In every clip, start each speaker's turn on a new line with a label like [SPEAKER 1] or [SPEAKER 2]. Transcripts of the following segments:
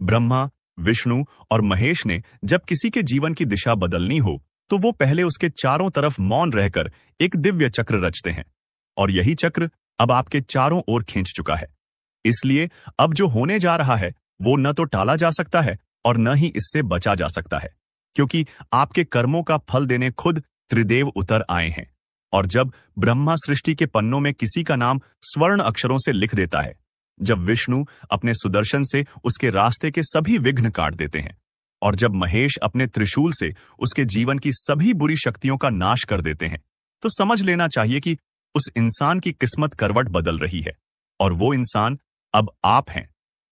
[SPEAKER 1] ब्रह्मा, विष्णु और महेश ने जब किसी के जीवन की दिशा बदलनी हो तो वो पहले उसके चारों तरफ मौन रहकर एक दिव्य चक्र रचते हैं, और यही चक्र अब आपके चारों ओर खींच चुका है। इसलिए अब जो होने जा रहा है वो न तो टाला जा सकता है और न ही इससे बचा जा सकता है, क्योंकि आपके कर्मों का फल देने खुद त्रिदेव उतर आए हैं। और जब ब्रह्मा सृष्टि के पन्नों में किसी का नाम स्वर्ण अक्षरों से लिख देता है, जब विष्णु अपने सुदर्शन से उसके रास्ते के सभी विघ्न काट देते हैं, और जब महेश अपने त्रिशूल से उसके जीवन की सभी बुरी शक्तियों का नाश कर देते हैं, तो समझ लेना चाहिए कि उस इंसान की किस्मत करवट बदल रही है। और वो इंसान अब आप हैं,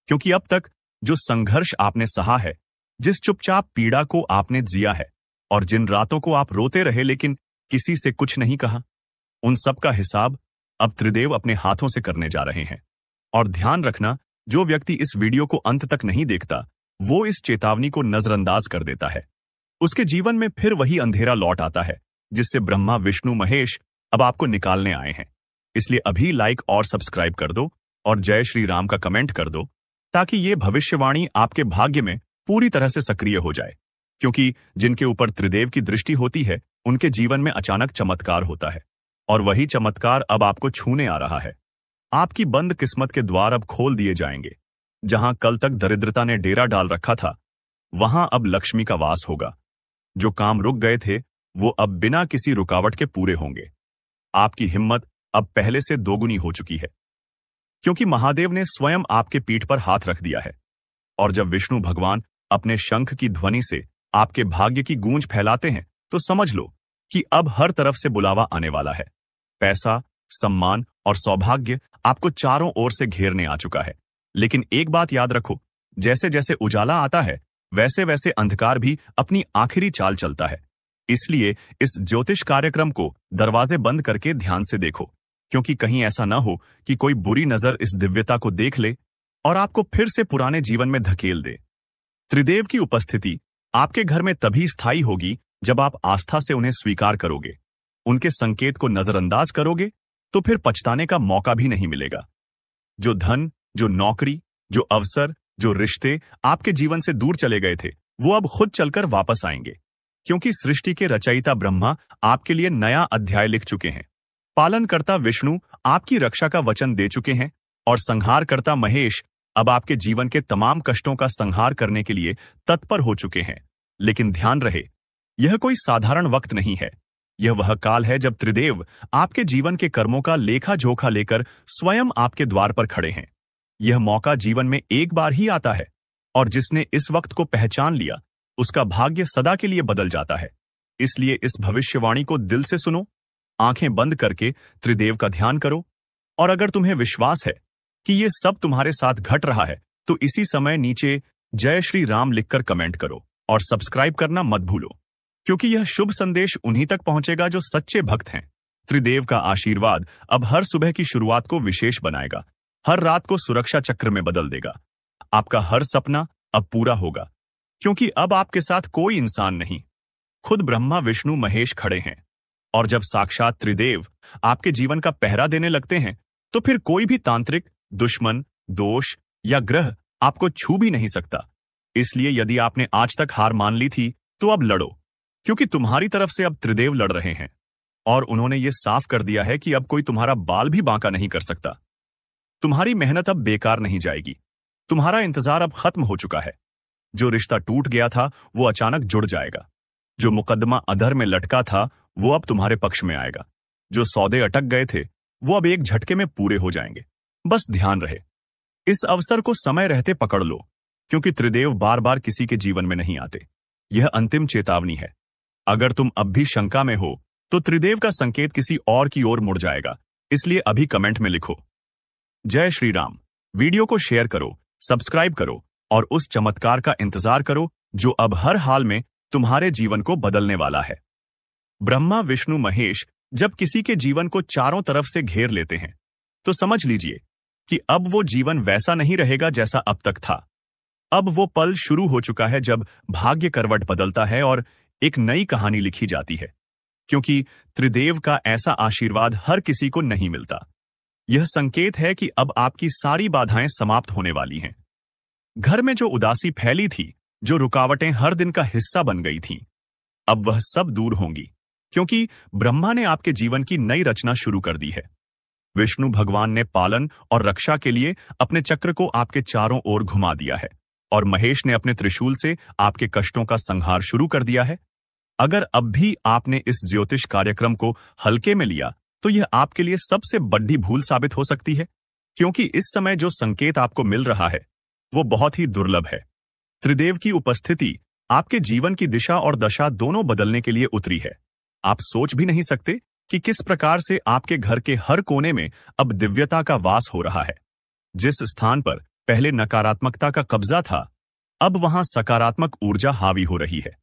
[SPEAKER 1] क्योंकि अब तक जो संघर्ष आपने सहा है, जिस चुपचाप पीड़ा को आपने जिया है, और जिन रातों को आप रोते रहे लेकिन किसी से कुछ नहीं कहा, उन सब का हिसाब अब त्रिदेव अपने हाथों से करने जा रहे हैं। और ध्यान रखना, जो व्यक्ति इस वीडियो को अंत तक नहीं देखता, वो इस चेतावनी को नजरअंदाज कर देता है। उसके जीवन में फिर वही अंधेरा लौट आता है जिससे ब्रह्मा, विष्णु, महेश अब आपको निकालने आए हैं। इसलिए अभी लाइक और सब्सक्राइब कर दो और जय श्री राम का कमेंट कर दो, ताकि ये भविष्यवाणी आपके भाग्य में पूरी तरह से सक्रिय हो जाए। क्योंकि जिनके ऊपर त्रिदेव की दृष्टि होती है, उनके जीवन में अचानक चमत्कार होता है, और वही चमत्कार अब आपको छूने आ रहा है। आपकी बंद किस्मत के द्वार अब खोल दिए जाएंगे। जहां कल तक दरिद्रता ने डेरा डाल रखा था, वहां अब लक्ष्मी का वास होगा। जो काम रुक गए थे, वो अब बिना किसी रुकावट के पूरे होंगे। आपकी हिम्मत अब पहले से दोगुनी हो चुकी है, क्योंकि महादेव ने स्वयं आपके पीठ पर हाथ रख दिया है। और जब विष्णु भगवान अपने शंख की ध्वनि से आपके भाग्य की गूंज फैलाते हैं, तो समझ लो कि अब हर तरफ से बुलावा आने वाला है। पैसा, सम्मान और सौभाग्य आपको चारों ओर से घेरने आ चुका है। लेकिन एक बात याद रखो, जैसे जैसे उजाला आता है, वैसे वैसे अंधकार भी अपनी आखिरी चाल चलता है। इसलिए इस ज्योतिष कार्यक्रम को दरवाजे बंद करके ध्यान से देखो, क्योंकि कहीं ऐसा न हो कि कोई बुरी नजर इस दिव्यता को देख ले और आपको फिर से पुराने जीवन में धकेल दे। त्रिदेव की उपस्थिति आपके घर में तभी स्थायी होगी जब आप आस्था से उन्हें स्वीकार करोगे। उनके संकेत को नजरअंदाज करोगे तो फिर पछताने का मौका भी नहीं मिलेगा। जो धन, जो नौकरी, जो अवसर, जो रिश्ते आपके जीवन से दूर चले गए थे, वो अब खुद चलकर वापस आएंगे, क्योंकि सृष्टि के रचयिता ब्रह्मा आपके लिए नया अध्याय लिख चुके हैं। पालनकर्ता विष्णु आपकी रक्षा का वचन दे चुके हैं, और संहारकर्ता महेश अब आपके जीवन के तमाम कष्टों का संहार करने के लिए तत्पर हो चुके हैं। लेकिन ध्यान रहे, यह कोई साधारण वक्त नहीं है। यह वह काल है जब त्रिदेव आपके जीवन के कर्मों का लेखा जोखा लेकर स्वयं आपके द्वार पर खड़े हैं। यह मौका जीवन में एक बार ही आता है, और जिसने इस वक्त को पहचान लिया, उसका भाग्य सदा के लिए बदल जाता है। इसलिए इस भविष्यवाणी को दिल से सुनो, आंखें बंद करके त्रिदेव का ध्यान करो, और अगर तुम्हें विश्वास है कि ये सब तुम्हारे साथ घट रहा है, तो इसी समय नीचे जय श्री राम लिखकर कमेंट करो और सब्सक्राइब करना मत भूलो, क्योंकि यह शुभ संदेश उन्हीं तक पहुंचेगा जो सच्चे भक्त हैं। त्रिदेव का आशीर्वाद अब हर सुबह की शुरुआत को विशेष बनाएगा, हर रात को सुरक्षा चक्र में बदल देगा। आपका हर सपना अब पूरा होगा, क्योंकि अब आपके साथ कोई इंसान नहीं, खुद ब्रह्मा, विष्णु, महेश खड़े हैं। और जब साक्षात त्रिदेव आपके जीवन का पहरा देने लगते हैं, तो फिर कोई भी तांत्रिक, दुश्मन, दोष या ग्रह आपको छू भी नहीं सकता। इसलिए यदि आपने आज तक हार मान ली थी, तो अब लड़ो, क्योंकि तुम्हारी तरफ से अब त्रिदेव लड़ रहे हैं, और उन्होंने ये साफ कर दिया है कि अब कोई तुम्हारा बाल भी बांका नहीं कर सकता। तुम्हारी मेहनत अब बेकार नहीं जाएगी। तुम्हारा इंतजार अब खत्म हो चुका है। जो रिश्ता टूट गया था, वो अचानक जुड़ जाएगा। जो मुकदमा अधर में लटका था, वो अब तुम्हारे पक्ष में आएगा। जो सौदे अटक गए थे, वो अब एक झटके में पूरे हो जाएंगे। बस ध्यान रहे, इस अवसर को समय रहते पकड़ लो, क्योंकि त्रिदेव बार बार किसी के जीवन में नहीं आते। यह अंतिम चेतावनी है। अगर तुम अब भी शंका में हो, तो त्रिदेव का संकेत किसी और की ओर मुड़ जाएगा। इसलिए अभी कमेंट में लिखो जय श्री राम। वीडियो को शेयर करो, सब्सक्राइब करो, और उस चमत्कार का इंतजार करो जो अब हर हाल में तुम्हारे जीवन को बदलने वाला है। ब्रह्मा, विष्णु, महेश जब किसी के जीवन को चारों तरफ से घेर लेते हैं, तो समझ लीजिए कि अब वो जीवन वैसा नहीं रहेगा जैसा अब तक था। अब वो पल शुरू हो चुका है जब भाग्य करवट बदलता है और एक नई कहानी लिखी जाती है, क्योंकि त्रिदेव का ऐसा आशीर्वाद हर किसी को नहीं मिलता। यह संकेत है कि अब आपकी सारी बाधाएं समाप्त होने वाली हैं। घर में जो उदासी फैली थी, जो रुकावटें हर दिन का हिस्सा बन गई थीं, अब वह सब दूर होंगी, क्योंकि ब्रह्मा ने आपके जीवन की नई रचना शुरू कर दी है। विष्णु भगवान ने पालन और रक्षा के लिए अपने चक्र को आपके चारों ओर घुमा दिया है, और महेश ने अपने त्रिशूल से आपके कष्टों का संहार शुरू कर दिया है। अगर अब भी आपने इस ज्योतिष कार्यक्रम को हल्के में लिया, तो यह आपके लिए सबसे बड़ी भूल साबित हो सकती है, क्योंकि इस समय जो संकेत आपको मिल रहा है वो बहुत ही दुर्लभ है। त्रिदेव की उपस्थिति आपके जीवन की दिशा और दशा दोनों बदलने के लिए उतरी है। आप सोच भी नहीं सकते कि किस प्रकार से आपके घर के हर कोने में अब दिव्यता का वास हो रहा है। जिस स्थान पर पहले नकारात्मकता का कब्जा था, अब वहां सकारात्मक ऊर्जा हावी हो रही है।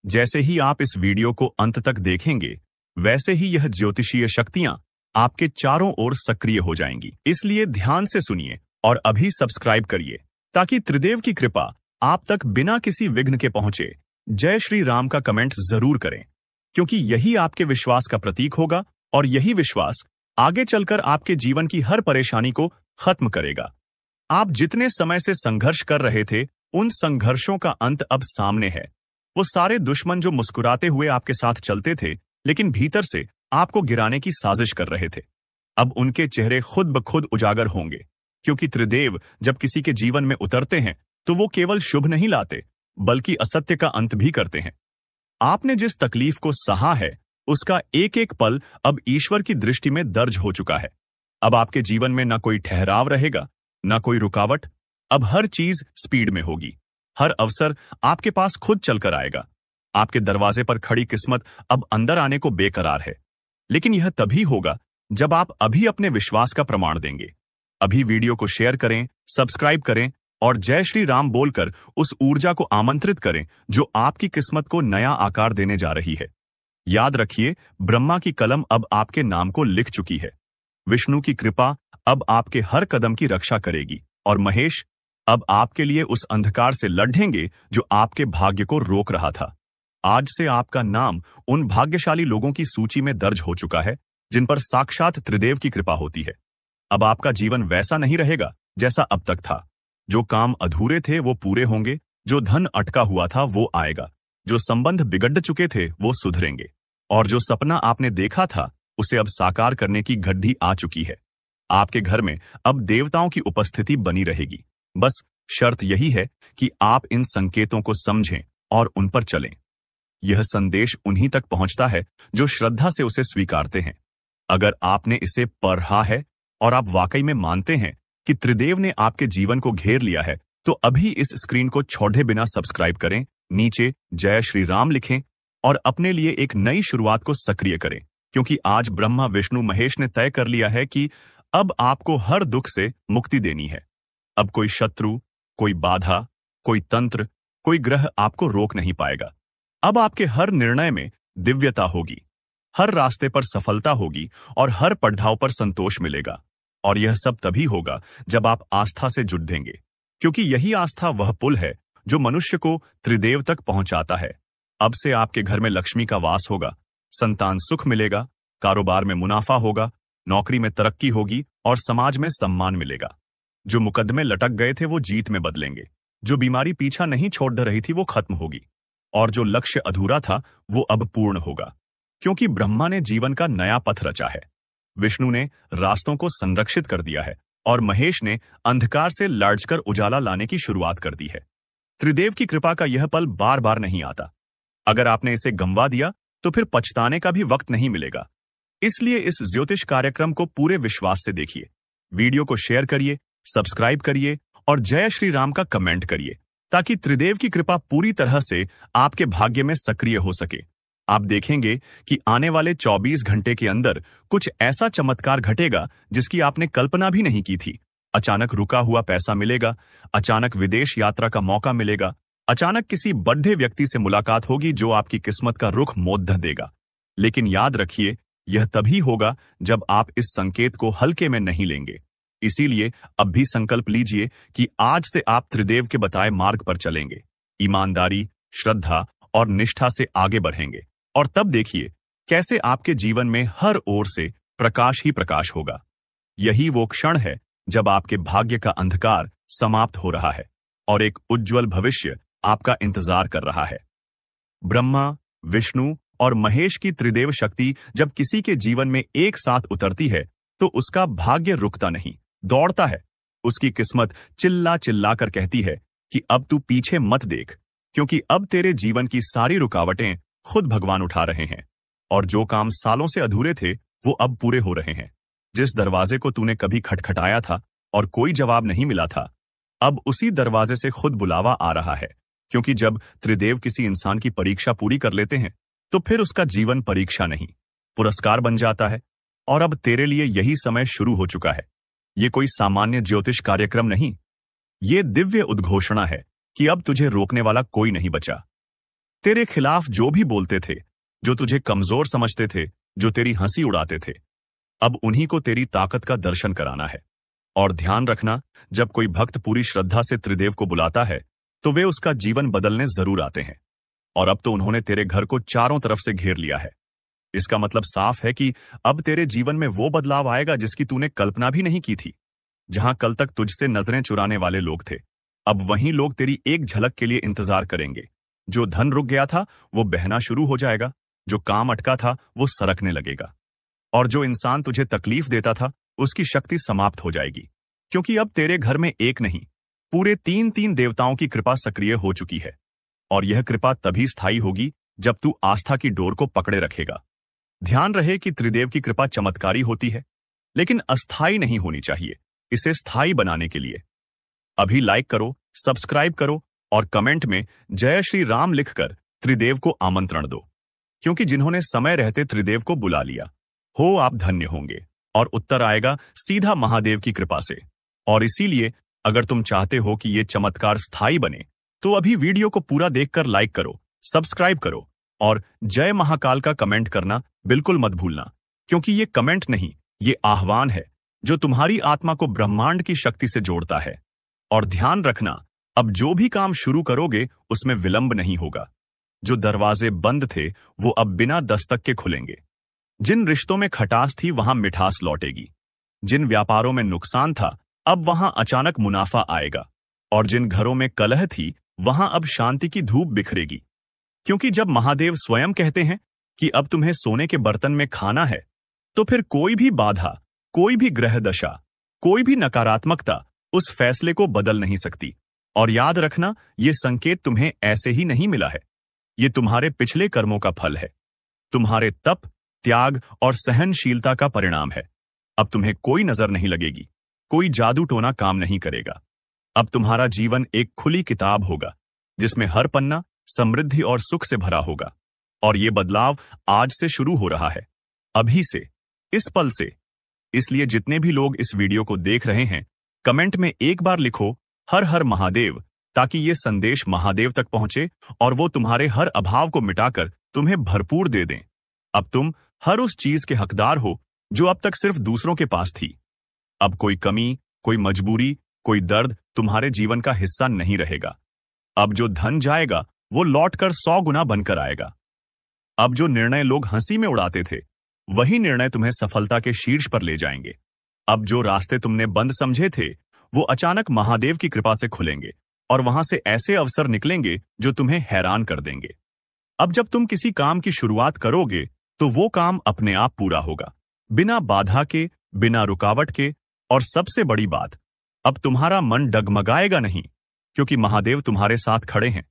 [SPEAKER 1] जैसे ही आप इस वीडियो को अंत तक देखेंगे, वैसे ही यह ज्योतिषीय शक्तियां आपके चारों ओर सक्रिय हो जाएंगी। इसलिए ध्यान से सुनिए और अभी सब्सक्राइब करिए, ताकि त्रिदेव की कृपा आप तक बिना किसी विघ्न के पहुंचे। जय श्री राम का कमेंट जरूर करें, क्योंकि यही आपके विश्वास का प्रतीक होगा, और यही विश्वास आगे चलकर आपके जीवन की हर परेशानी को खत्म करेगा। आप जितने समय से संघर्ष कर रहे थे, उन संघर्षों का अंत अब सामने है। वो सारे दुश्मन जो मुस्कुराते हुए आपके साथ चलते थे, लेकिन भीतर से आपको गिराने की साजिश कर रहे थे, अब उनके चेहरे खुद ब खुद उजागर होंगे, क्योंकि त्रिदेव जब किसी के जीवन में उतरते हैं तो वो केवल शुभ नहीं लाते, बल्कि असत्य का अंत भी करते हैं। आपने जिस तकलीफ को सहा है, उसका एक एक पल अब ईश्वर की दृष्टि में दर्ज हो चुका है। अब आपके जीवन में न कोई ठहराव रहेगा, न कोई रुकावट। अब हर चीज स्पीड में होगी, हर अवसर आपके पास खुद चलकर आएगा। आपके दरवाजे पर खड़ी किस्मत अब अंदर आने को बेकरार है, लेकिन यह तभी होगा जब आप अभी अपने विश्वास का प्रमाण देंगे। अभी वीडियो को शेयर करें, सब्सक्राइब करें और जय श्री राम बोलकर उस ऊर्जा को आमंत्रित करें जो आपकी किस्मत को नया आकार देने जा रही है। याद रखिए, ब्रह्मा की कलम अब आपके नाम को लिख चुकी है। विष्णु की कृपा अब आपके हर कदम की रक्षा करेगी, और महेश अब आपके लिए उस अंधकार से लड़ेंगे जो आपके भाग्य को रोक रहा था। आज से आपका नाम उन भाग्यशाली लोगों की सूची में दर्ज हो चुका है जिन पर साक्षात त्रिदेव की कृपा होती है। अब आपका जीवन वैसा नहीं रहेगा जैसा अब तक था। जो काम अधूरे थे वो पूरे होंगे, जो धन अटका हुआ था वो आएगा, जो संबंध बिगड़ चुके थे वो सुधरेंगे, और जो सपना आपने देखा था उसे अब साकार करने की घड़ी आ चुकी है। आपके घर में अब देवताओं की उपस्थिति बनी रहेगी। बस शर्त यही है कि आप इन संकेतों को समझें और उन पर चलें। यह संदेश उन्हीं तक पहुंचता है जो श्रद्धा से उसे स्वीकारते हैं। अगर आपने इसे पढ़ा है और आप वाकई में मानते हैं कि त्रिदेव ने आपके जीवन को घेर लिया है, तो अभी इस स्क्रीन को छोड़े बिना सब्सक्राइब करें, नीचे जय श्री राम लिखें और अपने लिए एक नई शुरुआत को सक्रिय करें, क्योंकि आज ब्रह्मा विष्णु महेश ने तय कर लिया है कि अब आपको हर दुख से मुक्ति देनी है। अब कोई शत्रु, कोई बाधा, कोई तंत्र, कोई ग्रह आपको रोक नहीं पाएगा। अब आपके हर निर्णय में दिव्यता होगी, हर रास्ते पर सफलता होगी और हर पड़ाव पर संतोष मिलेगा। और यह सब तभी होगा जब आप आस्था से जुड़ देंगे, क्योंकि यही आस्था वह पुल है जो मनुष्य को त्रिदेव तक पहुंचाता है। अब से आपके घर में लक्ष्मी का वास होगा, संतान सुख मिलेगा, कारोबार में मुनाफा होगा, नौकरी में तरक्की होगी और समाज में सम्मान मिलेगा। जो मुकदमे लटक गए थे वो जीत में बदलेंगे, जो बीमारी पीछा नहीं छोड़ रही थी वो खत्म होगी, और जो लक्ष्य अधूरा था वो अब पूर्ण होगा, क्योंकि ब्रह्मा ने जीवन का नया पथ रचा है। विष्णु ने रास्तों को संरक्षित कर दिया है और महेश ने अंधकार से लड़कर उजाला लाने की शुरुआत कर दी है। त्रिदेव की कृपा का यह पल बार बार नहीं आता। अगर आपने इसे गंवा दिया तो फिर पछताने का भी वक्त नहीं मिलेगा। इसलिए इस ज्योतिष कार्यक्रम को पूरे विश्वास से देखिए। वीडियो को शेयर करिए, सब्सक्राइब करिए और जय श्री राम का कमेंट करिए, ताकि त्रिदेव की कृपा पूरी तरह से आपके भाग्य में सक्रिय हो सके। आप देखेंगे कि आने वाले 24 घंटे के अंदर कुछ ऐसा चमत्कार घटेगा जिसकी आपने कल्पना भी नहीं की थी। अचानक रुका हुआ पैसा मिलेगा, अचानक विदेश यात्रा का मौका मिलेगा, अचानक किसी बड़े व्यक्ति से मुलाकात होगी जो आपकी किस्मत का रुख मोड़ देगा। लेकिन याद रखिए, यह तभी होगा जब आप इस संकेत को हल्के में नहीं लेंगे। इसीलिए अब भी संकल्प लीजिए कि आज से आप त्रिदेव के बताए मार्ग पर चलेंगे, ईमानदारी, श्रद्धा और निष्ठा से आगे बढ़ेंगे, और तब देखिए कैसे आपके जीवन में हर ओर से प्रकाश ही प्रकाश होगा। यही वो क्षण है जब आपके भाग्य का अंधकार समाप्त हो रहा है और एक उज्जवल भविष्य आपका इंतजार कर रहा है। ब्रह्मा, विष्णु और महेश की त्रिदेव शक्ति जब किसी के जीवन में एक साथ उतरती है तो उसका भाग्य रुकता नहीं, दौड़ता है। उसकी किस्मत चिल्ला चिल्ला कर कहती है कि अब तू पीछे मत देख, क्योंकि अब तेरे जीवन की सारी रुकावटें खुद भगवान उठा रहे हैं और जो काम सालों से अधूरे थे वो अब पूरे हो रहे हैं। जिस दरवाजे को तूने कभी खटखटाया था और कोई जवाब नहीं मिला था, अब उसी दरवाजे से खुद बुलावा आ रहा है, क्योंकि जब त्रिदेव किसी इंसान की परीक्षा पूरी कर लेते हैं तो फिर उसका जीवन परीक्षा नहीं, पुरस्कार बन जाता है। और अब तेरे लिए यही समय शुरू हो चुका है। ये कोई सामान्य ज्योतिष कार्यक्रम नहीं, ये दिव्य उद्घोषणा है कि अब तुझे रोकने वाला कोई नहीं बचा। तेरे खिलाफ जो भी बोलते थे, जो तुझे कमजोर समझते थे, जो तेरी हंसी उड़ाते थे, अब उन्हीं को तेरी ताकत का दर्शन कराना है। और ध्यान रखना, जब कोई भक्त पूरी श्रद्धा से त्रिदेव को बुलाता है तो वे उसका जीवन बदलने जरूर आते हैं। और अब तो उन्होंने तेरे घर को चारों तरफ से घेर लिया है। इसका मतलब साफ है कि अब तेरे जीवन में वो बदलाव आएगा जिसकी तूने कल्पना भी नहीं की थी। जहां कल तक तुझसे नजरें चुराने वाले लोग थे, अब वहीं लोग तेरी एक झलक के लिए इंतजार करेंगे। जो धन रुक गया था वो बहना शुरू हो जाएगा, जो काम अटका था वो सरकने लगेगा, और जो इंसान तुझे तकलीफ देता था उसकी शक्ति समाप्त हो जाएगी। क्योंकि अब तेरे घर में एक नहीं, पूरे 3 देवताओं की कृपा सक्रिय हो चुकी है। और यह कृपा तभी स्थायी होगी जब तू आस्था की डोर को पकड़े रखेगा। ध्यान रहे कि त्रिदेव की कृपा चमत्कारी होती है, लेकिन अस्थायी नहीं होनी चाहिए। इसे स्थायी बनाने के लिए अभी लाइक करो, सब्सक्राइब करो और कमेंट में जय श्री राम लिखकर त्रिदेव को आमंत्रण दो, क्योंकि जिन्होंने समय रहते त्रिदेव को बुला लिया हो, आप धन्य होंगे। और उत्तर आएगा सीधा महादेव की कृपा से। और इसीलिए अगर तुम चाहते हो कि ये चमत्कार स्थायी बने तो अभी वीडियो को पूरा देखकर लाइक करो, सब्सक्राइब करो और जय महाकाल का कमेंट करना बिल्कुल मत भूलना, क्योंकि ये कमेंट नहीं, ये आह्वान है जो तुम्हारी आत्मा को ब्रह्मांड की शक्ति से जोड़ता है। और ध्यान रखना, अब जो भी काम शुरू करोगे उसमें विलंब नहीं होगा। जो दरवाजे बंद थे वो अब बिना दस्तक के खुलेंगे। जिन रिश्तों में खटास थी वहां मिठास लौटेगी। जिन व्यापारों में नुकसान था अब वहां अचानक मुनाफा आएगा। और जिन घरों में कलह थी वहां अब शांति की धूप बिखरेगी। क्योंकि जब महादेव स्वयं कहते हैं कि अब तुम्हें सोने के बर्तन में खाना है, तो फिर कोई भी बाधा, कोई भी ग्रह दशा, कोई भी नकारात्मकता उस फैसले को बदल नहीं सकती। और याद रखना, ये संकेत तुम्हें ऐसे ही नहीं मिला है, ये तुम्हारे पिछले कर्मों का फल है, तुम्हारे तप, त्याग और सहनशीलता का परिणाम है। अब तुम्हें कोई नजर नहीं लगेगी, कोई जादू टोना काम नहीं करेगा। अब तुम्हारा जीवन एक खुली किताब होगा जिसमें हर पन्ना समृद्धि और सुख से भरा होगा। और ये बदलाव आज से शुरू हो रहा है, अभी से, इस पल से। इसलिए जितने भी लोग इस वीडियो को देख रहे हैं, कमेंट में एक बार लिखो हर हर महादेव, ताकि ये संदेश महादेव तक पहुंचे और वो तुम्हारे हर अभाव को मिटाकर तुम्हें भरपूर दे दें। अब तुम हर उस चीज के हकदार हो जो अब तक सिर्फ दूसरों के पास थी। अब कोई कमी, कोई मजबूरी, कोई दर्द तुम्हारे जीवन का हिस्सा नहीं रहेगा। अब जो धन जाएगा वो लौटकर 100 गुना बनकर आएगा। अब जो निर्णय लोग हंसी में उड़ाते थे, वही निर्णय तुम्हें सफलता के शीर्ष पर ले जाएंगे। अब जो रास्ते तुमने बंद समझे थे वो अचानक महादेव की कृपा से खुलेंगे और वहां से ऐसे अवसर निकलेंगे जो तुम्हें हैरान कर देंगे। अब जब तुम किसी काम की शुरुआत करोगे तो वो काम अपने आप पूरा होगा, बिना बाधा के, बिना रुकावट के। और सबसे बड़ी बात, अब तुम्हारा मन डगमगाएगा नहीं, क्योंकि महादेव तुम्हारे साथ खड़े हैं,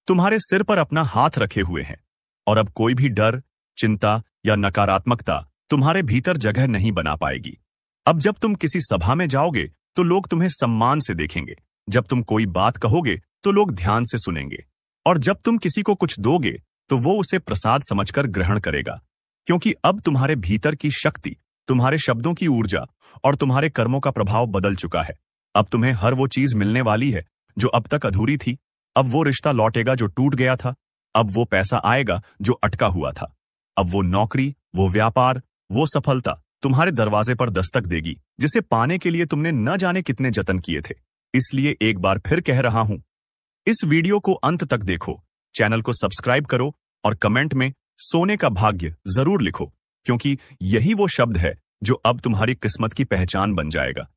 [SPEAKER 1] तुम्हारे सिर पर अपना हाथ रखे हुए हैं। और अब कोई भी डर, चिंता या नकारात्मकता तुम्हारे भीतर जगह नहीं बना पाएगी। अब जब तुम किसी सभा में जाओगे तो लोग तुम्हें सम्मान से देखेंगे। जब तुम कोई बात कहोगे तो लोग ध्यान से सुनेंगे। और जब तुम किसी को कुछ दोगे तो वो उसे प्रसाद समझकर ग्रहण करेगा, क्योंकि अब तुम्हारे भीतर की शक्ति, तुम्हारे शब्दों की ऊर्जा और तुम्हारे कर्मों का प्रभाव बदल चुका है। अब तुम्हें हर वो चीज मिलने वाली है जो अब तक अधूरी थी। अब वो रिश्ता लौटेगा जो टूट गया था। अब वो पैसा आएगा जो अटका हुआ था। अब वो नौकरी, वो व्यापार, वो सफलता तुम्हारे दरवाजे पर दस्तक देगी, जिसे पाने के लिए तुमने न जाने कितने जतन किए थे। इसलिए एक बार फिर कह रहा हूं, इस वीडियो को अंत तक देखो, चैनल को सब्सक्राइब करो और कमेंट में सोने का भाग्य जरूर लिखो, क्योंकि यही वो शब्द है जो अब तुम्हारी किस्मत की पहचान बन जाएगा।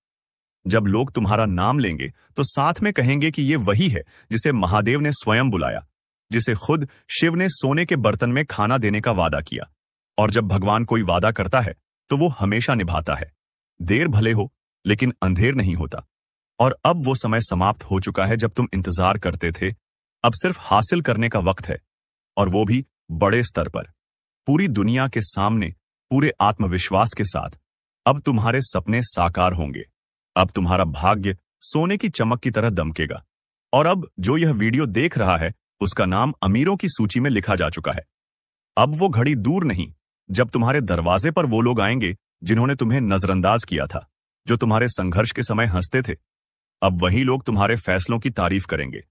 [SPEAKER 1] जब लोग तुम्हारा नाम लेंगे तो साथ में कहेंगे कि ये वही है जिसे महादेव ने स्वयं बुलाया, जिसे खुद शिव ने सोने के बर्तन में खाना देने का वादा किया। और जब भगवान कोई वादा करता है तो वो हमेशा निभाता है। देर भले हो, लेकिन अंधेर नहीं होता। और अब वो समय समाप्त हो चुका है जब तुम इंतजार करते थे। अब सिर्फ हासिल करने का वक्त है, और वो भी बड़े स्तर पर, पूरी दुनिया के सामने, पूरे आत्मविश्वास के साथ। अब तुम्हारे सपने साकार होंगे। अब तुम्हारा भाग्य सोने की चमक की तरह दमकेगा। और अब जो यह वीडियो देख रहा है उसका नाम अमीरों की सूची में लिखा जा चुका है। अब वो घड़ी दूर नहीं जब तुम्हारे दरवाजे पर वो लोग आएंगे जिन्होंने तुम्हें नजरअंदाज किया था, जो तुम्हारे संघर्ष के समय हंसते थे। अब वही लोग तुम्हारे फैसलों की तारीफ करेंगे,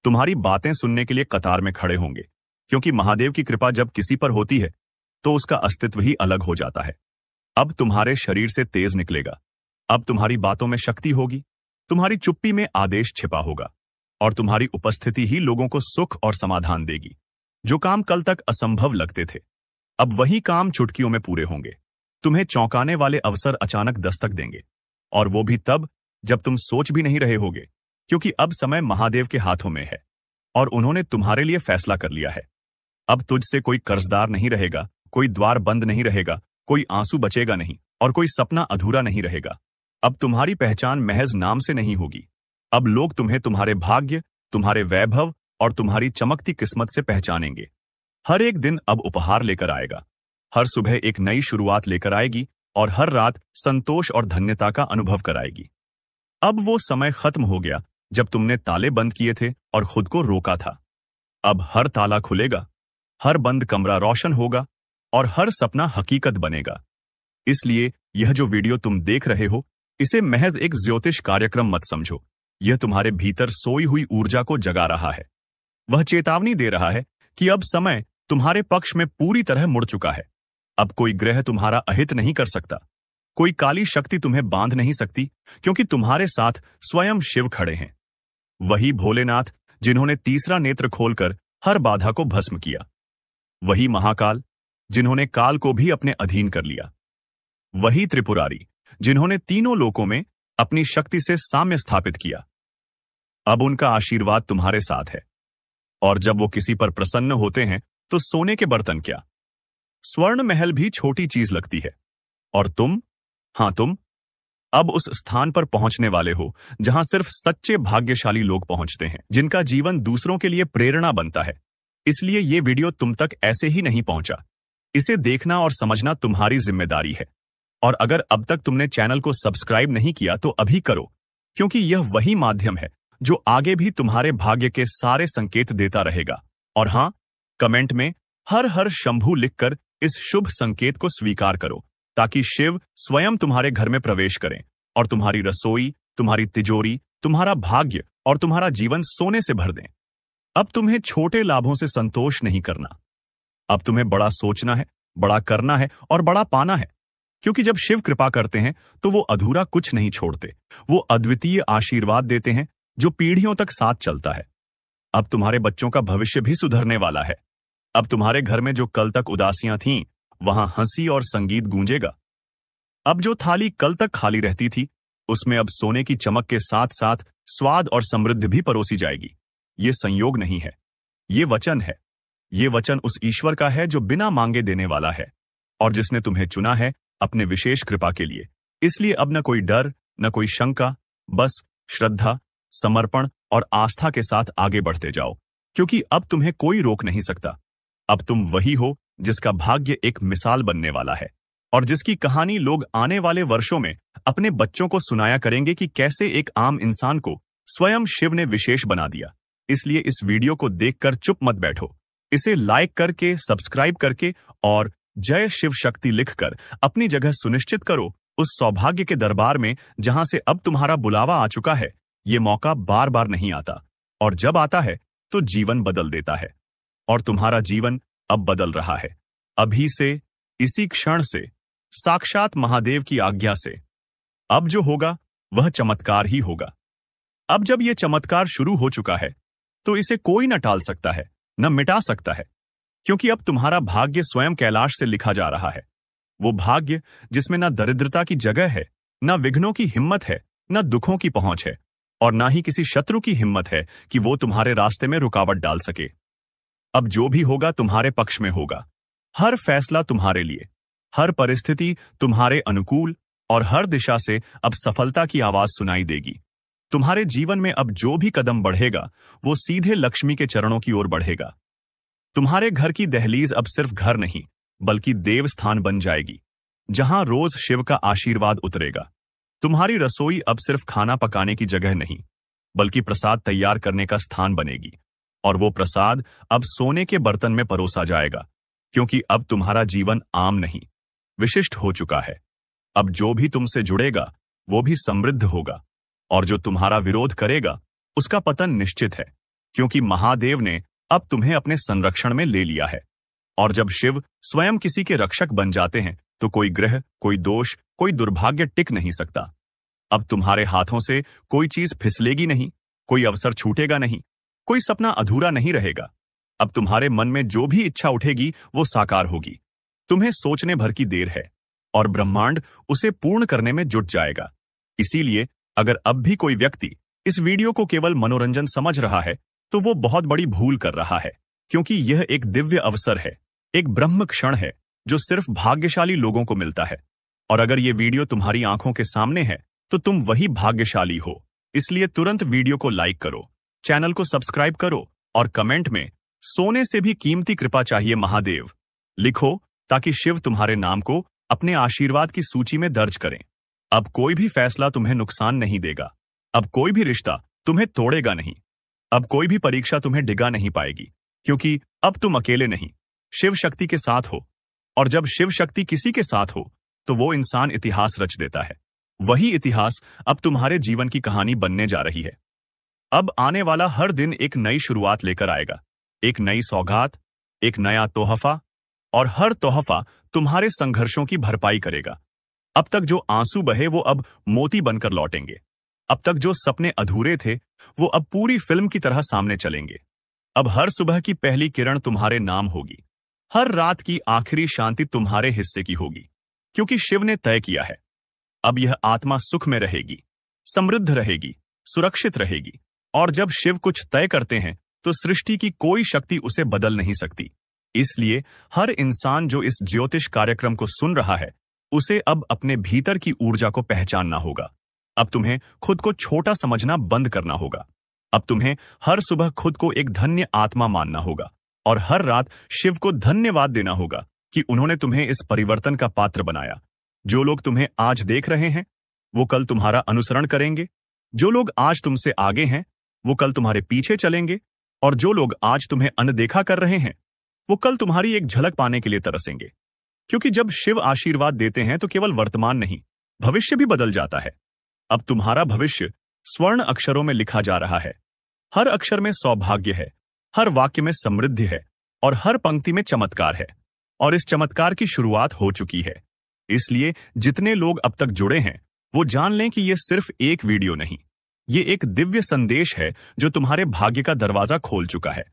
[SPEAKER 1] तुम्हारी बातें सुनने के लिए कतार में खड़े होंगे, क्योंकि महादेव की कृपा जब किसी पर होती है तो उसका अस्तित्व ही अलग हो जाता है। अब तुम्हारे शरीर से तेज निकलेगा। अब तुम्हारी बातों में शक्ति होगी, तुम्हारी चुप्पी में आदेश छिपा होगा, और तुम्हारी उपस्थिति ही लोगों को सुख और समाधान देगी। जो काम कल तक असंभव लगते थे, अब वही काम चुटकियों में पूरे होंगे। तुम्हें चौंकाने वाले अवसर अचानक दस्तक देंगे, और वो भी तब जब तुम सोच भी नहीं रहे होगे, क्योंकि अब समय महादेव के हाथों में है और उन्होंने तुम्हारे लिए फैसला कर लिया है। अब तुझसे कोई कर्जदार नहीं रहेगा, कोई द्वार बंद नहीं रहेगा, कोई आंसू बचेगा नहीं, और कोई सपना अधूरा नहीं रहेगा। अब तुम्हारी पहचान महज नाम से नहीं होगी। अब लोग तुम्हें तुम्हारे भाग्य, तुम्हारे वैभव और तुम्हारी चमकती किस्मत से पहचानेंगे। हर एक दिन अब उपहार लेकर आएगा, हर सुबह एक नई शुरुआत लेकर आएगी, और हर रात संतोष और धन्यता का अनुभव कराएगी। अब वो समय खत्म हो गया जब तुमने ताले बंद किए थे और खुद को रोका था। अब हर ताला खुलेगा, हर बंद कमरा रोशन होगा, और हर सपना हकीकत बनेगा। इसलिए यह जो वीडियो तुम देख रहे हो, इसे महज एक ज्योतिष कार्यक्रम मत समझो। यह तुम्हारे भीतर सोई हुई ऊर्जा को जगा रहा है। वह चेतावनी दे रहा है कि अब समय तुम्हारे पक्ष में पूरी तरह मुड़ चुका है। अब कोई ग्रह तुम्हारा अहित नहीं कर सकता, कोई काली शक्ति तुम्हें बांध नहीं सकती, क्योंकि तुम्हारे साथ स्वयं शिव खड़े हैं। वही भोलेनाथ जिन्होंने तीसरा नेत्र खोलकर हर बाधा को भस्म किया। वही महाकाल जिन्होंने काल को भी अपने अधीन कर लिया। वही त्रिपुरारी जिन्होंने तीनों लोकों में अपनी शक्ति से साम्य स्थापित किया। अब उनका आशीर्वाद तुम्हारे साथ है, और जब वो किसी पर प्रसन्न होते हैं तो सोने के बर्तन क्या, स्वर्ण महल भी छोटी चीज लगती है। और तुम, हां तुम, अब उस स्थान पर पहुंचने वाले हो जहां सिर्फ सच्चे भाग्यशाली लोग पहुंचते हैं, जिनका जीवन दूसरों के लिए प्रेरणा बनता है। इसलिए ये वीडियो तुम तक ऐसे ही नहीं पहुंचा। इसे देखना और समझना तुम्हारी जिम्मेदारी है। और अगर अब तक तुमने चैनल को सब्सक्राइब नहीं किया तो अभी करो, क्योंकि यह वही माध्यम है जो आगे भी तुम्हारे भाग्य के सारे संकेत देता रहेगा। और हां, कमेंट में हर हर शंभू लिखकर इस शुभ संकेत को स्वीकार करो, ताकि शिव स्वयं तुम्हारे घर में प्रवेश करें और तुम्हारी रसोई, तुम्हारी तिजोरी, तुम्हारा भाग्य और तुम्हारा जीवन सोने से भर दें। अब तुम्हें छोटे लाभों से संतोष नहीं करना। अब तुम्हें बड़ा सोचना है, बड़ा करना है और बड़ा पाना है, क्योंकि जब शिव कृपा करते हैं तो वो अधूरा कुछ नहीं छोड़ते। वो अद्वितीय आशीर्वाद देते हैं जो पीढ़ियों तक साथ चलता है। अब तुम्हारे बच्चों का भविष्य भी सुधरने वाला है। अब तुम्हारे घर में जो कल तक उदासियां थीं, वहां हंसी और संगीत गूंजेगा। अब जो थाली कल तक खाली रहती थी, उसमें अब सोने की चमक के साथ साथ स्वाद और समृद्धि भी परोसी जाएगी। ये संयोग नहीं है, ये वचन है। ये वचन उस ईश्वर का है जो बिना मांगे देने वाला है, और जिसने तुम्हें चुना है अपने विशेष कृपा के लिए। इसलिए अब न कोई डर, न कोई शंका, बस श्रद्धा, समर्पण और आस्था के साथ आगे बढ़ते जाओ, क्योंकि अब तुम्हें कोई रोक नहीं सकता। अब तुम वही हो जिसका भाग्य एक मिसाल बनने वाला है, और जिसकी कहानी लोग आने वाले वर्षों में अपने बच्चों को सुनाया करेंगे कि कैसे एक आम इंसान को स्वयं शिव ने विशेष बना दिया। इसलिए इस वीडियो को देखकर चुप मत बैठो। इसे लाइक करके, सब्सक्राइब करके और जय शिव शक्ति लिखकर अपनी जगह सुनिश्चित करो उस सौभाग्य के दरबार में जहां से अब तुम्हारा बुलावा आ चुका है। ये मौका बार बार नहीं आता, और जब आता है तो जीवन बदल देता है। और तुम्हारा जीवन अब बदल रहा है, अभी से, इसी क्षण से, साक्षात महादेव की आज्ञा से। अब जो होगा वह चमत्कार ही होगा। अब जब यह चमत्कार शुरू हो चुका है तो इसे कोई न टाल सकता है, न मिटा सकता है, क्योंकि अब तुम्हारा भाग्य स्वयं कैलाश से लिखा जा रहा है। वो भाग्य जिसमें न दरिद्रता की जगह है, न विघ्नों की हिम्मत है, न दुखों की पहुंच है और ना ही किसी शत्रु की हिम्मत है कि वो तुम्हारे रास्ते में रुकावट डाल सके। अब जो भी होगा तुम्हारे पक्ष में होगा। हर फैसला तुम्हारे लिए, हर परिस्थिति तुम्हारे अनुकूल और हर दिशा से अब सफलता की आवाज सुनाई देगी। तुम्हारे जीवन में अब जो भी कदम बढ़ेगा वो सीधे लक्ष्मी के चरणों की ओर बढ़ेगा। तुम्हारे घर की दहलीज अब सिर्फ घर नहीं बल्कि देव स्थान बन जाएगी, जहां रोज शिव का आशीर्वाद उतरेगा। तुम्हारी रसोई अब सिर्फ खाना पकाने की जगह नहीं बल्कि प्रसाद तैयार करने का स्थान बनेगी, और वो प्रसाद अब सोने के बर्तन में परोसा जाएगा, क्योंकि अब तुम्हारा जीवन आम नहीं, विशिष्ट हो चुका है। अब जो भी तुमसे जुड़ेगा वो भी समृद्ध होगा, और जो तुम्हारा विरोध करेगा उसका पतन निश्चित है, क्योंकि महादेव ने अब तुम्हें अपने संरक्षण में ले लिया है। और जब शिव स्वयं किसी के रक्षक बन जाते हैं तो कोई ग्रह, कोई दोष, कोई दुर्भाग्य टिक नहीं सकता। अब तुम्हारे हाथों से कोई चीज फिसलेगी नहीं, कोई अवसर छूटेगा नहीं, कोई सपना अधूरा नहीं रहेगा। अब तुम्हारे मन में जो भी इच्छा उठेगी वो साकार होगी। तुम्हें सोचने भर की देर है और ब्रह्मांड उसे पूर्ण करने में जुट जाएगा। इसीलिए अगर अब भी कोई व्यक्ति इस वीडियो को केवल मनोरंजन समझ रहा है तो वो बहुत बड़ी भूल कर रहा है, क्योंकि यह एक दिव्य अवसर है, एक ब्रह्म क्षण है जो सिर्फ भाग्यशाली लोगों को मिलता है। और अगर ये वीडियो तुम्हारी आंखों के सामने है तो तुम वही भाग्यशाली हो। इसलिए तुरंत वीडियो को लाइक करो, चैनल को सब्सक्राइब करो और कमेंट में सोने से भी कीमती कृपा चाहिए महादेव लिखो, ताकि शिव तुम्हारे नाम को अपने आशीर्वाद की सूची में दर्ज करें। अब कोई भी फैसला तुम्हें नुकसान नहीं देगा। अब कोई भी रिश्ता तुम्हें तोड़ेगा नहीं। अब कोई भी परीक्षा तुम्हें डिगा नहीं पाएगी, क्योंकि अब तुम अकेले नहीं, शिव शक्ति के साथ हो। और जब शिव शक्ति किसी के साथ हो तो वो इंसान इतिहास रच देता है। वही इतिहास अब तुम्हारे जीवन की कहानी बनने जा रही है। अब आने वाला हर दिन एक नई शुरुआत लेकर आएगा, एक नई सौगात, एक नया तोहफा, और हर तोहफा तुम्हारे संघर्षों की भरपाई करेगा। अब तक जो आंसू बहे वो अब मोती बनकर लौटेंगे। अब तक जो सपने अधूरे थे वो अब पूरी फिल्म की तरह सामने चलेंगे। अब हर सुबह की पहली किरण तुम्हारे नाम होगी, हर रात की आखिरी शांति तुम्हारे हिस्से की होगी, क्योंकि शिव ने तय किया है। अब यह आत्मा सुख में रहेगी, समृद्ध रहेगी, सुरक्षित रहेगी। और जब शिव कुछ तय करते हैं तो सृष्टि की कोई शक्ति उसे बदल नहीं सकती। इसलिए हर इंसान जो इस ज्योतिष कार्यक्रम को सुन रहा है उसे अब अपने भीतर की ऊर्जा को पहचानना होगा। अब तुम्हें खुद को छोटा समझना बंद करना होगा। अब तुम्हें हर सुबह खुद को एक धन्य आत्मा मानना होगा और हर रात शिव को धन्यवाद देना होगा कि उन्होंने तुम्हें इस परिवर्तन का पात्र बनाया। जो लोग तुम्हें आज देख रहे हैं वो कल तुम्हारा अनुसरण करेंगे। जो लोग आज तुमसे आगे हैं वो कल तुम्हारे पीछे चलेंगे, और जो लोग आज तुम्हें अनदेखा कर रहे हैं वो कल तुम्हारी एक झलक पाने के लिए तरसेंगे। क्योंकि जब शिव आशीर्वाद देते हैं तो केवल वर्तमान नहीं, भविष्य भी बदल जाता है। अब तुम्हारा भविष्य स्वर्ण अक्षरों में लिखा जा रहा है। हर अक्षर में सौभाग्य है, हर वाक्य में समृद्धि है और हर पंक्ति में चमत्कार है। और इस चमत्कार की शुरुआत हो चुकी है। इसलिए जितने लोग अब तक जुड़े हैं वो जान लें कि यह सिर्फ एक वीडियो नहीं, ये एक दिव्य संदेश है जो तुम्हारे भाग्य का दरवाजा खोल चुका है।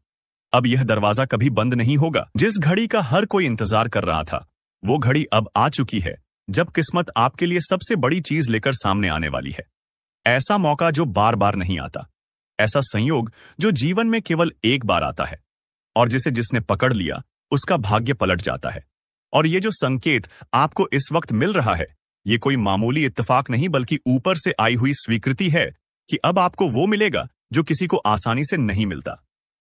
[SPEAKER 1] अब यह दरवाजा कभी बंद नहीं होगा। जिस घड़ी का हर कोई इंतजार कर रहा था वो घड़ी अब आ चुकी है, जब किस्मत आपके लिए सबसे बड़ी चीज लेकर सामने आने वाली है। ऐसा मौका जो बार बार नहीं आता, ऐसा संयोग जो जीवन में केवल एक बार आता है, और जिसने पकड़ लिया उसका भाग्य पलट जाता है। और ये जो संकेत आपको इस वक्त मिल रहा है ये कोई मामूली इत्तेफाक नहीं बल्कि ऊपर से आई हुई स्वीकृति है कि अब आपको वो मिलेगा जो किसी को आसानी से नहीं मिलता।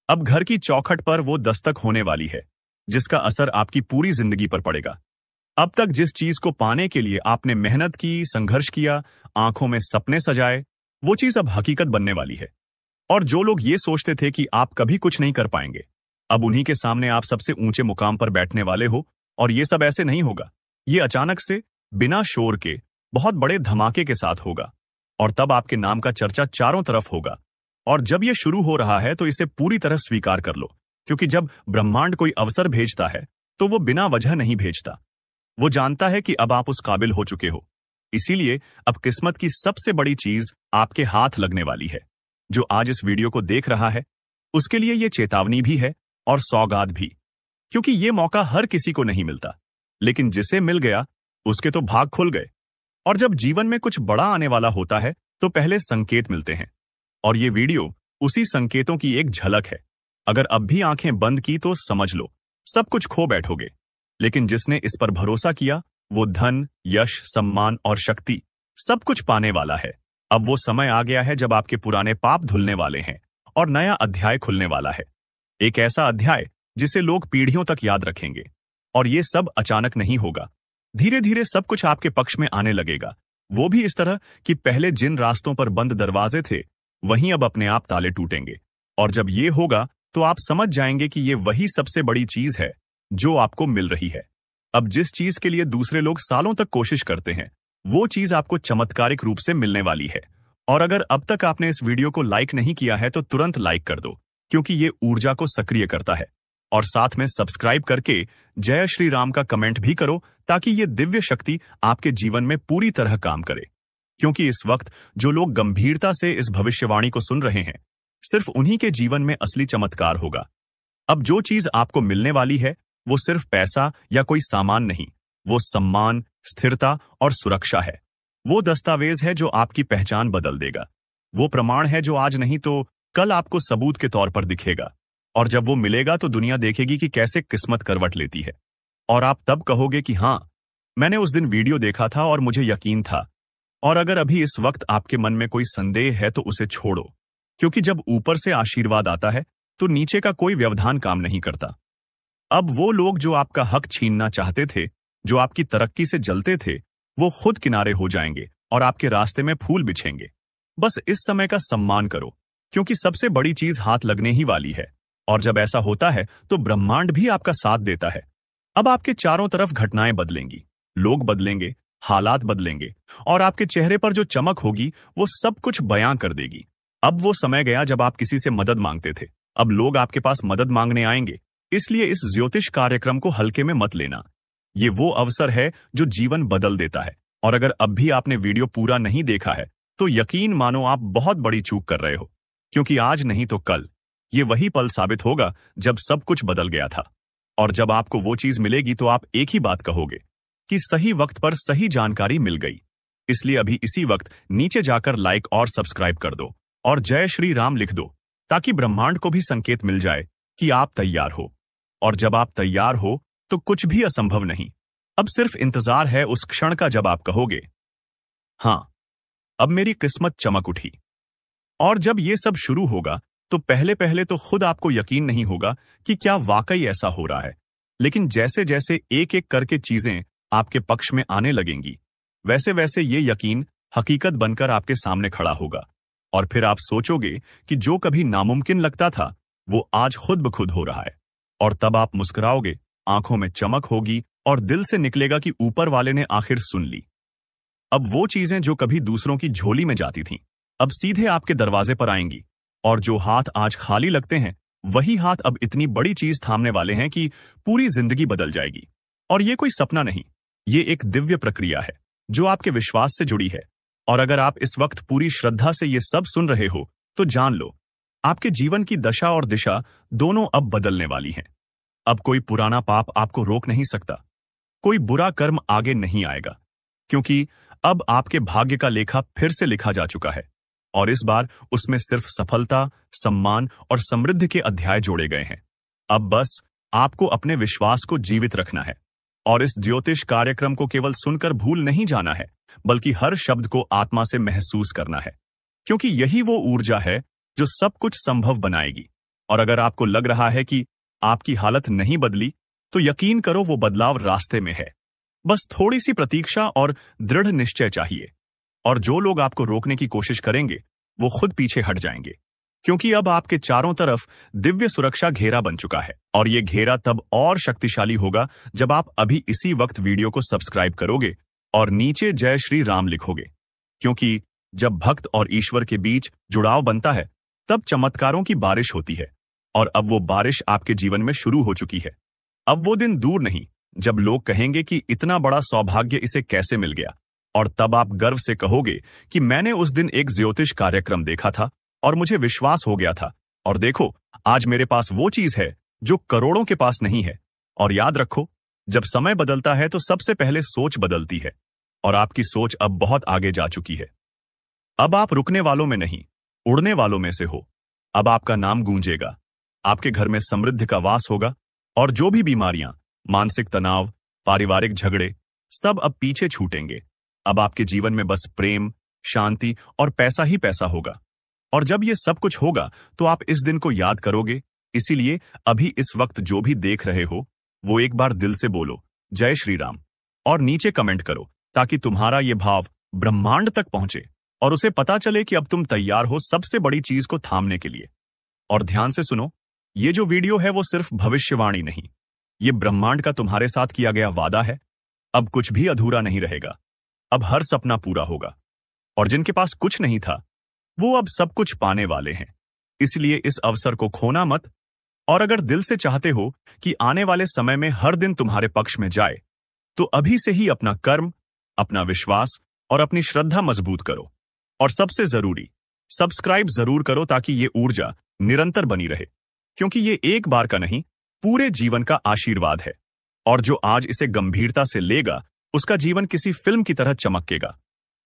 [SPEAKER 1] अब घर की चौखट पर वो दस्तक होने वाली है जिसका असर आपकी पूरी जिंदगी पर पड़ेगा। अब तक जिस चीज को पाने के लिए आपने मेहनत की, संघर्ष किया, आंखों में सपने सजाए, वो चीज अब हकीकत बनने वाली है। और जो लोग ये सोचते थे कि आप कभी कुछ नहीं कर पाएंगे, अब उन्हीं के सामने आप सबसे ऊंचे मुकाम पर बैठने वाले हो। और ये सब ऐसे नहीं होगा, ये अचानक से, बिना शोर के, बहुत बड़े धमाके के साथ होगा। और तब आपके नाम का चर्चा चारों तरफ होगा। और जब ये शुरू हो रहा है तो इसे पूरी तरह स्वीकार कर लो, क्योंकि जब ब्रह्मांड कोई अवसर भेजता है तो वो बिना वजह नहीं भेजता। वो जानता है कि अब आप उस काबिल हो चुके हो। इसीलिए अब किस्मत की सबसे बड़ी चीज आपके हाथ लगने वाली है। जो आज इस वीडियो को देख रहा है उसके लिए ये चेतावनी भी है और सौगात भी, क्योंकि ये मौका हर किसी को नहीं मिलता, लेकिन जिसे मिल गया उसके तो भाग खुल गए। और जब जीवन में कुछ बड़ा आने वाला होता है तो पहले संकेत मिलते हैं, और ये वीडियो उसी संकेतों की एक झलक है। अगर अब भी आंखें बंद की तो समझ लो सब कुछ खो बैठोगे, लेकिन जिसने इस पर भरोसा किया वो धन, यश, सम्मान और शक्ति सब कुछ पाने वाला है। अब वो समय आ गया है जब आपके पुराने पाप धुलने वाले हैं और नया अध्याय खुलने वाला है। एक ऐसा अध्याय जिसे लोग पीढ़ियों तक याद रखेंगे। और ये सब अचानक नहीं होगा, धीरे धीरे सब कुछ आपके पक्ष में आने लगेगा। वो भी इस तरह कि पहले जिन रास्तों पर बंद दरवाजे थे वहीं अब अपने आप ताले टूटेंगे। और जब ये होगा तो आप समझ जाएंगे कि ये वही सबसे बड़ी चीज है जो आपको मिल रही है। अब जिस चीज के लिए दूसरे लोग सालों तक कोशिश करते हैं, वो चीज आपको चमत्कारिक रूप से मिलने वाली है। और अगर अब तक आपने इस वीडियो को लाइक नहीं किया है तो तुरंत लाइक कर दो, क्योंकि ये ऊर्जा को सक्रिय करता है। और साथ में सब्सक्राइब करके जय श्री राम का कमेंट भी करो, ताकि ये दिव्य शक्ति आपके जीवन में पूरी तरह काम करे। क्योंकि इस वक्त जो लोग गंभीरता से इस भविष्यवाणी को सुन रहे हैं, सिर्फ उन्हीं के जीवन में असली चमत्कार होगा। अब जो चीज आपको मिलने वाली है वो सिर्फ पैसा या कोई सामान नहीं, वो सम्मान, स्थिरता और सुरक्षा है। वो दस्तावेज है जो आपकी पहचान बदल देगा। वो प्रमाण है जो आज नहीं तो कल आपको सबूत के तौर पर दिखेगा। और जब वो मिलेगा तो दुनिया देखेगी कि कैसे किस्मत करवट लेती है। और आप तब कहोगे कि हाँ, मैंने उस दिन वीडियो देखा था और मुझे यकीन था। और अगर अभी इस वक्त आपके मन में कोई संदेह है तो उसे छोड़ो, क्योंकि जब ऊपर से आशीर्वाद आता है तो नीचे का कोई व्यवधान काम नहीं करता। अब वो लोग जो आपका हक छीनना चाहते थे, जो आपकी तरक्की से जलते थे, वो खुद किनारे हो जाएंगे और आपके रास्ते में फूल बिछेंगे। बस इस समय का सम्मान करो, क्योंकि सबसे बड़ी चीज हाथ लगने ही वाली है। और जब ऐसा होता है तो ब्रह्मांड भी आपका साथ देता है। अब आपके चारों तरफ घटनाएं बदलेंगी, लोग बदलेंगे, हालात बदलेंगे, और आपके चेहरे पर जो चमक होगी वो सब कुछ बयां कर देगी। अब वो समय गया जब आप किसी से मदद मांगते थे, अब लोग आपके पास मदद मांगने आएंगे। इसलिए इस ज्योतिष कार्यक्रम को हल्के में मत लेना। ये वो अवसर है जो जीवन बदल देता है। और अगर अब भी आपने वीडियो पूरा नहीं देखा है तो यकीन मानो आप बहुत बड़ी चूक कर रहे हो, क्योंकि आज नहीं तो कल ये वही पल साबित होगा जब सब कुछ बदल गया था। और जब आपको वो चीज मिलेगी तो आप एक ही बात कहोगे कि सही वक्त पर सही जानकारी मिल गई। इसलिए अभी इसी वक्त नीचे जाकर लाइक और सब्सक्राइब कर दो और जय श्री राम लिख दो, ताकि ब्रह्मांड को भी संकेत मिल जाए कि आप तैयार हो। और जब आप तैयार हो तो कुछ भी असंभव नहीं। अब सिर्फ इंतजार है उस क्षण का जब आप कहोगे, हाँ, अब मेरी किस्मत चमक उठी। और जब ये सब शुरू होगा तो पहले पहले तो खुद आपको यकीन नहीं होगा कि क्या वाकई ऐसा हो रहा है। लेकिन जैसे जैसे एक एक करके चीजें आपके पक्ष में आने लगेंगी, वैसे वैसे ये यकीन हकीकत बनकर आपके सामने खड़ा होगा। और फिर आप सोचोगे कि जो कभी नामुमकिन लगता था वो आज खुद ब खुद हो रहा है। और तब आप मुस्कुराओगे, आंखों में चमक होगी और दिल से निकलेगा कि ऊपर वाले ने आखिर सुन ली। अब वो चीजें जो कभी दूसरों की झोली में जाती थीं, अब सीधे आपके दरवाजे पर आएंगी। और जो हाथ आज खाली लगते हैं, वही हाथ अब इतनी बड़ी चीज थामने वाले हैं कि पूरी जिंदगी बदल जाएगी। और ये कोई सपना नहीं, ये एक दिव्य प्रक्रिया है जो आपके विश्वास से जुड़ी है। और अगर आप इस वक्त पूरी श्रद्धा से ये सब सुन रहे हो तो जान लो, आपके जीवन की दशा और दिशा दोनों अब बदलने वाली हैं। अब कोई पुराना पाप आपको रोक नहीं सकता, कोई बुरा कर्म आगे नहीं आएगा, क्योंकि अब आपके भाग्य का लेखा फिर से लिखा जा चुका है। और इस बार उसमें सिर्फ सफलता, सम्मान और समृद्धि के अध्याय जोड़े गए हैं। अब बस आपको अपने विश्वास को जीवित रखना है और इस ज्योतिष कार्यक्रम को केवल सुनकर भूल नहीं जाना है, बल्कि हर शब्द को आत्मा से महसूस करना है, क्योंकि यही वो ऊर्जा है जो सब कुछ संभव बनाएगी। और अगर आपको लग रहा है कि आपकी हालत नहीं बदली, तो यकीन करो वो बदलाव रास्ते में है। बस थोड़ी सी प्रतीक्षा और दृढ़ निश्चय चाहिए। और जो लोग आपको रोकने की कोशिश करेंगे वो खुद पीछे हट जाएंगे, क्योंकि अब आपके चारों तरफ दिव्य सुरक्षा घेरा बन चुका है। और ये घेरा तब और शक्तिशाली होगा जब आप अभी इसी वक्त वीडियो को सब्सक्राइब करोगे और नीचे जय श्री राम लिखोगे। क्योंकि जब भक्त और ईश्वर के बीच जुड़ाव बनता है तब चमत्कारों की बारिश होती है। और अब वो बारिश आपके जीवन में शुरू हो चुकी है। अब वो दिन दूर नहीं जब लोग कहेंगे कि इतना बड़ा सौभाग्य इसे कैसे मिल गया। और तब आप गर्व से कहोगे कि मैंने उस दिन एक ज्योतिष कार्यक्रम देखा था और मुझे विश्वास हो गया था। और देखो, आज मेरे पास वो चीज है जो करोड़ों के पास नहीं है। और याद रखो, जब समय बदलता है तो सबसे पहले सोच बदलती है। और आपकी सोच अब बहुत आगे जा चुकी है। अब आप रुकने वालों में नहीं, उड़ने वालों में से हो। अब आपका नाम गूंजेगा, आपके घर में समृद्धि का वास होगा, और जो भी बीमारियां, मानसिक तनाव, पारिवारिक झगड़े, सब अब पीछे छूटेंगे। अब आपके जीवन में बस प्रेम, शांति और पैसा ही पैसा होगा। और जब ये सब कुछ होगा तो आप इस दिन को याद करोगे। इसीलिए अभी इस वक्त जो भी देख रहे हो, वो एक बार दिल से बोलो जय श्री राम, और नीचे कमेंट करो, ताकि तुम्हारा ये भाव ब्रह्मांड तक पहुंचे और उसे पता चले कि अब तुम तैयार हो सबसे बड़ी चीज को थामने के लिए। और ध्यान से सुनो, ये जो वीडियो है वो सिर्फ भविष्यवाणी नहीं, ये ब्रह्मांड का तुम्हारे साथ किया गया वादा है। अब कुछ भी अधूरा नहीं रहेगा, अब हर सपना पूरा होगा। और जिनके पास कुछ नहीं था, वो अब सब कुछ पाने वाले हैं। इसलिए इस अवसर को खोना मत। और अगर दिल से चाहते हो कि आने वाले समय में हर दिन तुम्हारे पक्ष में जाए, तो अभी से ही अपना कर्म, अपना विश्वास और अपनी श्रद्धा मजबूत करो। और सबसे जरूरी, सब्सक्राइब जरूर करो, ताकि ये ऊर्जा निरंतर बनी रहे, क्योंकि ये एक बार का नहीं, पूरे जीवन का आशीर्वाद है। और जो आज इसे गंभीरता से लेगा, उसका जीवन किसी फिल्म की तरह चमकेगा,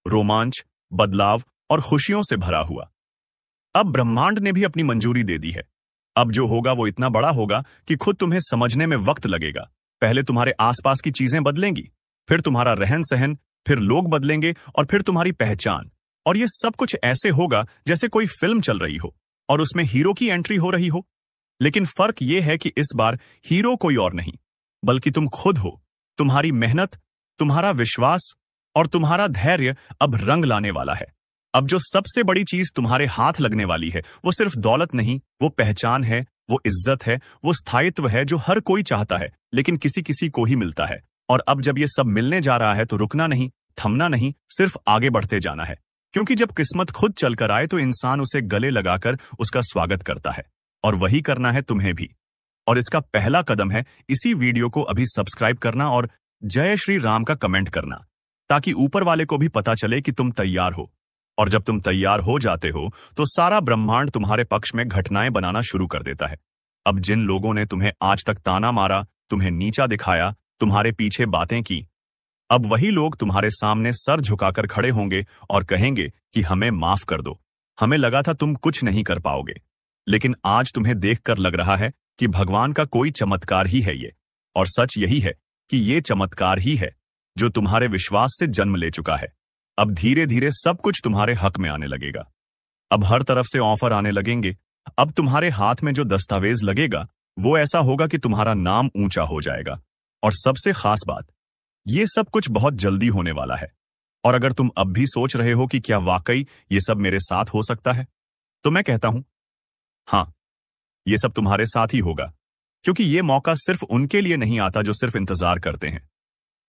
[SPEAKER 1] रोमांच, बदलाव और खुशियों से भरा हुआ। अब ब्रह्मांड ने भी अपनी मंजूरी दे दी है। अब जो होगा वो इतना बड़ा होगा कि खुद तुम्हें समझने में वक्त लगेगा। पहले तुम्हारे आसपास की चीजें बदलेंगी, फिर तुम्हारा रहन सहन, फिर लोग बदलेंगे, और फिर तुम्हारी पहचान। और ये सब कुछ ऐसे होगा जैसे कोई फिल्म चल रही हो और उसमें हीरो की एंट्री हो रही हो। लेकिन फर्क यह है कि इस बार हीरो कोई और नहीं, बल्कि तुम खुद हो। तुम्हारी मेहनत, तुम्हारा विश्वास और तुम्हारा धैर्य अब रंग लाने वाला है। अब जो सबसे बड़ी चीज तुम्हारे हाथ लगने वाली है, वो सिर्फ दौलत नहीं, वो पहचान है, वो इज्जत है, वो स्थायित्व है जो हर कोई चाहता है, लेकिन किसी किसी को ही मिलता है। और अब जब ये सब मिलने जा रहा है, तो रुकना नहीं, थमना नहीं, सिर्फ आगे बढ़ते जाना है। क्योंकि जब किस्मत खुद चलकर आए, तो इंसान उसे गले लगाकर उसका स्वागत करता है। और वही करना है तुम्हें भी। और इसका पहला कदम है इसी वीडियो को अभी सब्सक्राइब करना और जय श्री राम का कमेंट करना, ताकि ऊपर वाले को भी पता चले कि तुम तैयार हो। और जब तुम तैयार हो जाते हो, तो सारा ब्रह्मांड तुम्हारे पक्ष में घटनाएं बनाना शुरू कर देता है। अब जिन लोगों ने तुम्हें आज तक ताना मारा, तुम्हें नीचा दिखाया, तुम्हारे पीछे बातें की, अब वही लोग तुम्हारे सामने सर झुकाकर खड़े होंगे और कहेंगे कि हमें माफ कर दो, हमें लगा था तुम कुछ नहीं कर पाओगे। लेकिन आज तुम्हें देखकर लग रहा है कि भगवान का कोई चमत्कार ही है ये। और सच यही है कि ये चमत्कार ही है जो तुम्हारे विश्वास से जन्म ले चुका है। अब धीरे धीरे सब कुछ तुम्हारे हक में आने लगेगा। अब हर तरफ से ऑफर आने लगेंगे। अब तुम्हारे हाथ में जो दस्तावेज लगेगा, वो ऐसा होगा कि तुम्हारा नाम ऊंचा हो जाएगा। और सबसे खास बात, ये सब कुछ बहुत जल्दी होने वाला है। और अगर तुम अब भी सोच रहे हो कि क्या वाकई ये सब मेरे साथ हो सकता है, तो मैं कहता हूं, हाँ, ये सब तुम्हारे साथ ही होगा। क्योंकि ये मौका सिर्फ उनके लिए नहीं आता जो सिर्फ इंतजार करते हैं।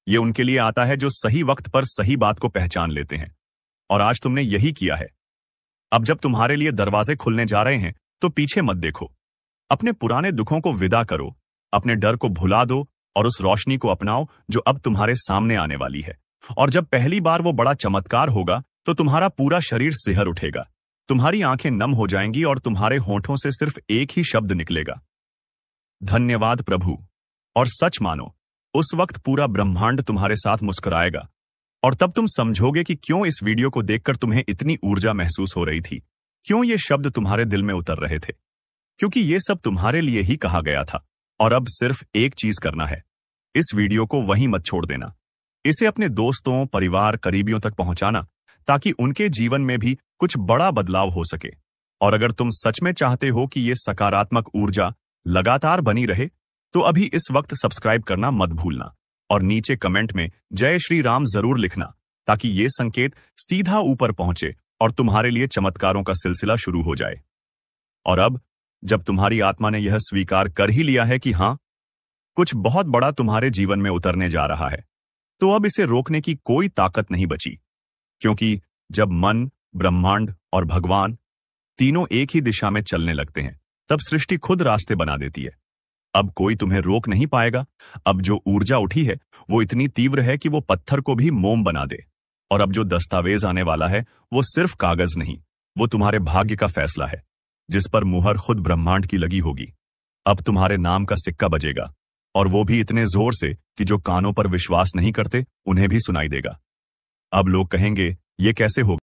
[SPEAKER 1] ये उनके लिए आता है जो सही वक्त पर सही बात को पहचान लेते हैं। और आज तुमने यही किया है। अब जब तुम्हारे लिए दरवाजे खुलने जा रहे हैं, तो पीछे मत देखो। अपने पुराने दुखों को विदा करो, अपने डर को भुला दो और उस रोशनी को अपनाओ जो अब तुम्हारे सामने आने वाली है। और जब पहली बार वो बड़ा चमत्कार होगा, तो तुम्हारा पूरा शरीर सिहर उठेगा, तुम्हारी आंखें नम हो जाएंगी और तुम्हारे होठों से सिर्फ एक ही शब्द निकलेगा, धन्यवाद प्रभु। और सच मानो, उस वक्त पूरा ब्रह्मांड तुम्हारे साथ मुस्कुराएगा। और तब तुम समझोगे कि क्यों इस वीडियो को देखकर तुम्हें इतनी ऊर्जा महसूस हो रही थी, क्यों ये शब्द तुम्हारे दिल में उतर रहे थे। क्योंकि ये सब तुम्हारे लिए ही कहा गया था। और अब सिर्फ एक चीज करना है, इस वीडियो को वहीं मत छोड़ देना। इसे अपने दोस्तों, परिवार, करीबियों तक पहुंचाना, ताकि उनके जीवन में भी कुछ बड़ा बदलाव हो सके। और अगर तुम सच में चाहते हो कि ये सकारात्मक ऊर्जा लगातार बनी रहे, तो अभी इस वक्त सब्सक्राइब करना मत भूलना। और नीचे कमेंट में जय श्री राम जरूर लिखना, ताकि ये संकेत सीधा ऊपर पहुंचे और तुम्हारे लिए चमत्कारों का सिलसिला शुरू हो जाए। और अब जब तुम्हारी आत्मा ने यह स्वीकार कर ही लिया है कि हाँ, कुछ बहुत बड़ा तुम्हारे जीवन में उतरने जा रहा है, तो अब इसे रोकने की कोई ताकत नहीं बची। क्योंकि जब मन, ब्रह्मांड और भगवान तीनों एक ही दिशा में चलने लगते हैं, तब सृष्टि खुद रास्ते बना देती है। अब कोई तुम्हें रोक नहीं पाएगा। अब जो ऊर्जा उठी है, वो इतनी तीव्र है कि वो पत्थर को भी मोम बना दे। और अब जो दस्तावेज आने वाला है, वो सिर्फ कागज नहीं, वो तुम्हारे भाग्य का फैसला है, जिस पर मुहर खुद ब्रह्मांड की लगी होगी। अब तुम्हारे नाम का सिक्का बजेगा, और वो भी इतने जोर से कि जो कानों पर विश्वास नहीं करते, उन्हें भी सुनाई देगा। अब लोग कहेंगे, ये कैसे होगा?